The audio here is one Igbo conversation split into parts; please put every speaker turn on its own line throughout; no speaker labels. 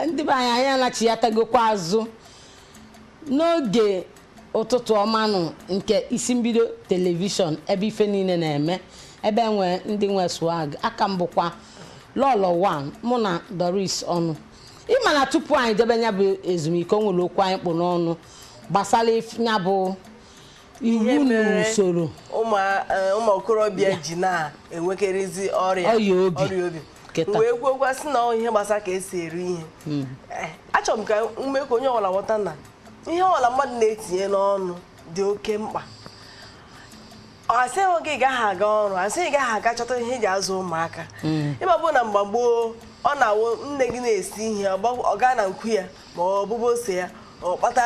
ndị be anyị anya na-achịatagokwa azụ n'oge ụtụtụ ọmanụ nke isi mbido telivishọn ebe ife niile na-eme ebe enwe ndị nwe swag aka mbụkwa Lolo One mụ na Doris ọnụ ịma na tupu anyị debe nya bụ ezumike o nwere okwu anyị kpụ n'ọnụ gbasara nya bụ iwu na usoro
ụmụ okorobịa ji na-enwekerịzi ọrịa obi wee gwekwa sị na ihe gbasara ka esi eri ihe achọrọ m ka ume ka onye ọbụla ghọta na ihe ọbụla mmadụ na-etinye n'ọnụ dị oke mkpa asịghị gị gaghị aga ọrụ asịghị gaghị aga chọta ihe eji azụ ụmụaka ịma bụ na mgbe gboo ọ na-awụ nne gị na-esi ihe ọ gaa na nkwu ya ma ọ bụbụ ose ya ọ kpata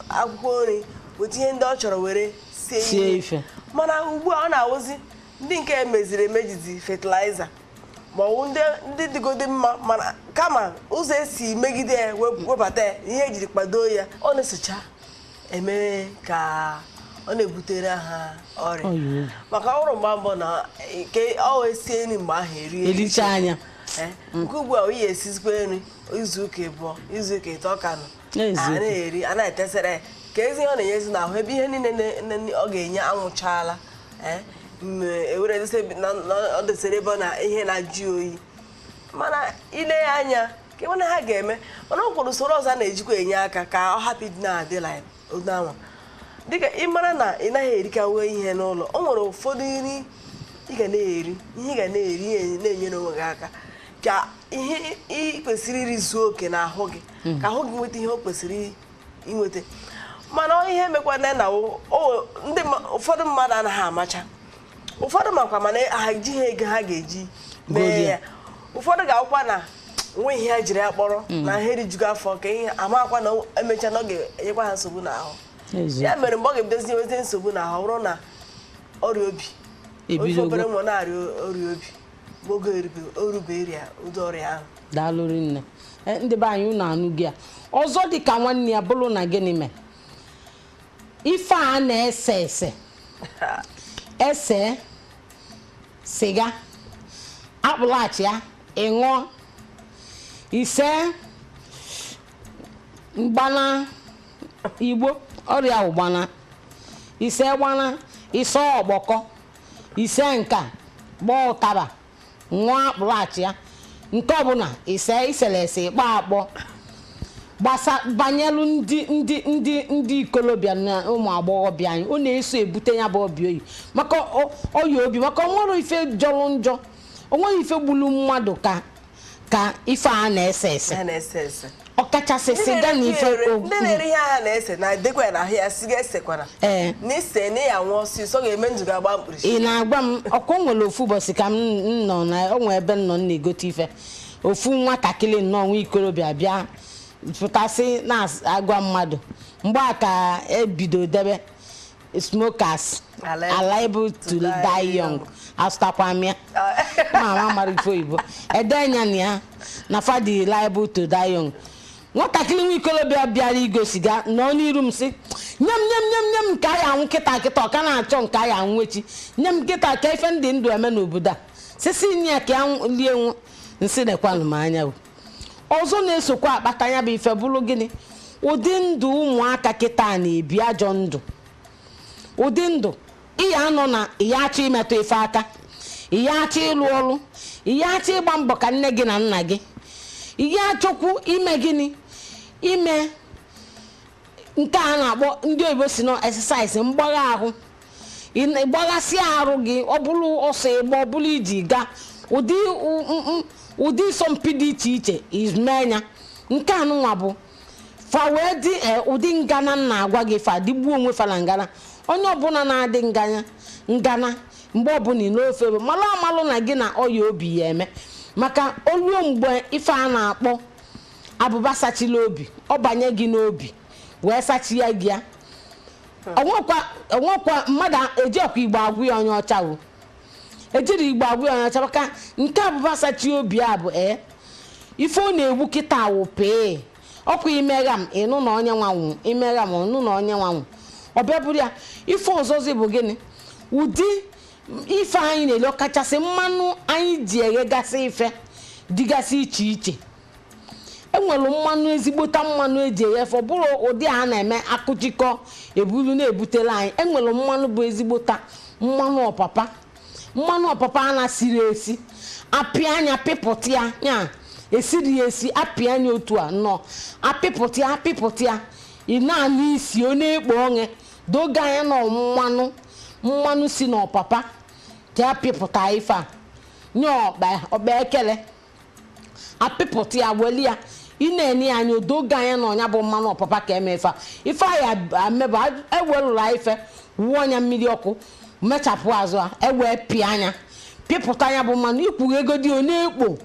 akwụkwọ nri weta ihe ndị ọ chọrọ were sie ife mana ugbu a ọ na-awụzi ndị nke emeziri emejizi fertilizer ma ọ bụ ndị dịgodi mma mana kama ụzọ esi megide ya webata ya ihe ejiri kpado ya ọ na-esocha eme ka ọ na-ebutere ha ọrịa maka ọrụ mgba mbọ na ke ọ esie nri mgbe ahụ
ericha anya
nke ugbu a oyi esizikwa nri izuụka ịbụọ izuụka ịtọ ka nọ a na-eri a na-etesara ya ka ezi ihe ọ na-enyezi n'ahụ ebe ihe niile ọ ga-enye anwụchaala ewere ọ desere ebe na ihe na-ajụ oyi mana ile ya anya ka ịmana ha ga-eme mana ọ kwụrụ usoro ọzọ na-ejikwa enye aka ka ọ hapụ ịdị na-adịla odanwa dịka ịmara na ị naghị erikawe ihe n'ụlọ o nwere ụfọdụ nri ị ga na-eri ihe ị ga na-eri na-enyere onwe gị aka ka ihe ị kwesịrị iri zuo oke n'ahụ gị ka ahụ gị nweta ihe o kwesịrị inweta mana ihe mekwana na ụfọdụ mmadụ anaghị amacha ụfọdụ makwa mana ha ejighị ego ha ga-eji mee ya ụfọdụ ga-akwụkwa na nwe ihe ha jiri ya kpọrọ na ihe rijugo afọ ka ihe amakwa na emecha na ọ ga-enyekwa ha nsogbu n'ahụ ya mere mgbe ọ ga-ebidozi enweta nsogbu n'ahụ bụrụ na ọrịa obi ofe obere nwa na-arịa ọrịa obi oge orube ya ụdị ọrịa ahụ
daalụrị nne ndị be anyị unu anụ gị a ọzọ dị ka nwanne ya bụrụ na gịnị mee ife a na-ese ese siga akpụlachi ya ịṅụọ ise mgbana igbo ọrịa ụgbana ise gbana ise ọgbọkọ ise nka gbaa ụtaba ṅụọ akpụlachi ya nke ọbụla ise iselese ịkpọ akpọ banyelu ndị ikolobịa na ụmụ agbọghọbịa anyị ọ na-eso ebute ya bụ obi oyi maka ọya obi maka onwere ife jọrọ njọ onweghị ife gburu mmadụ ka ife a na-ese ese ọkachasị siga na ife
ndị na-eri ihe ha na-ese na dekwa na ahịa siga esekwana n'ise na ya nwụọ ọsịsọ ga-eme ndụ ga-agba mkpirisi
ị na-agwa m ọkụ nwere ofu ụbọchị ka m nọ na onwe ebe m nọ na-egote ife ofu nwatakịrị nnọọ nwa ikolobịa bịa pụtasị na-agwa mmadụ mgbe a ka ebido debe smokers are liable to die young asụtakwa mịa mama mara ife oyibo edenya na ya na fadi liable to die young nwatakịrị nwa ikolobịa bịara igosiga nọ n'iru m sị nye m nke anyị anwụ kịta ọka na-achọ nke anyị anwụ echi nye m kịta ka ife ndị ndụ eme n'obodo a sisi nye ka ya lie nwu nsị nekwanụ m anya ọzọ na-esokwa akpata ya bụ ife bụrụ gịnị ụdị ndụ ụmụaka kịta na-ebi ajọ ndụ ụdị ndụ ịya anọ na ịya achọ imetụ ife aka ịya achọ ịlụ ọrụ ịya achọ ịgba mbọ ka nne gị na nna gị ịya achọkwu ime gịnị ime nke a na-akpọ ndị oyibo si na exercise mgbagha ahụ ịgbaghasị arụ gị ọ bụrụ ọsọ ịgba ọ bụrụ iji gaa ụdị ịsọmpi dị iche iche izmenya nke anụnwa bụ fa wee dị ụdị ngana na-agwa gị fa dịgbuo onwe fa na ngana onye ọbụla na-adị ngana mgbe ọbụla n'ofe malụ amalụ na gị na ọya obi ya eme maka oluo mgbe ife a na-akpọ abụba sachila obi ọ banye gị n'obi wee sachi ya gị ya onwekwa mmadụ ejiọkwa igbo agwụ ya onye ọcha wo ejiri igbo agwụ ya onye ọcha maka nke abụba sachi obi a bụ ife ọ na-egbu kịta wụ pee ọkwa imegha m ịnụ na onye nwanwụ imegha m ọnụ na onye nwanwụ ọbịa bụrụ ya ife ọzọzi bụ gịnị ụdị ife anyị na-ele ọkachasị mmanụ anyị ji eghegasị ife dịgasị iche iche enwere mmanụ ezigbota mmanụ eji eghefe bụrụ ụdị a na-eme akụjikọ ebulu na-ebutela anyị. Enwere mmanụ bụ ezigbota mmanụ ọpapa a na-siri esi apịa anya pịpụta ya esiri esi apịa anya otu a nnọọ apịpụta ya ị na-anụ isi ọ na-ekpo onye doga anya na mmanụ si n'ọpapa ka apịpụta ife a nye ọba ekele apịpụta ya weli ya ị na-enye ya anya odoga anya na ọnya bụ mmanụ ọpapa ka eme ife a ya ameba ewelụla ife wụọ anya mmiri ọkụ mechapụ azụ a ewee pịa anya pịpụta anya bụ mmanụ ikwughe ego dị ọ na-ekpo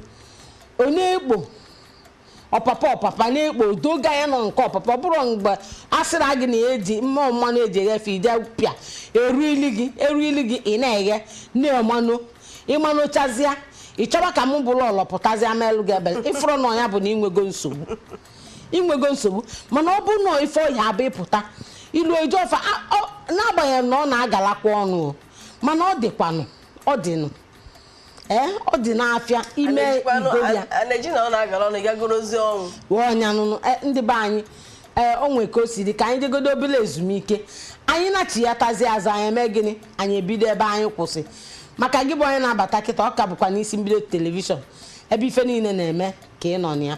ọpapa na-ekpo doga anya nọ nke ọpapa bụrụ mgbe a sịrị gị na eji mmanụ eji eghefe ide pịa eru ili gị ị na-eghe na ịmanụ chazịa ị chọba ka m bụrụ ọlọpụtazịa melụ gị ebele ịfụrụ na ọnya bụ na inwego nsogbu mana ọ bụrụ na ife ọhịa abụ ịpụta ilu eji ofe n'agbanyeghị na ọ na-agalakwa ọnụ mana ọ dịkwanụ ọ dịnụ ọ dị n'afịa ime igoya ọnyanụnụ ndị be anyị onwe ka o siri ka anyị jegodo obere ezumike anyị na-achị ya tazi azụ anyị eme gịnị anyị ebido ebe anyị kwụsị maka gị bụ onye na-abata kịta ọ ka bụkwa n'isi mbido telivishọn ebe ife niile na-eme ka ị nọ na ya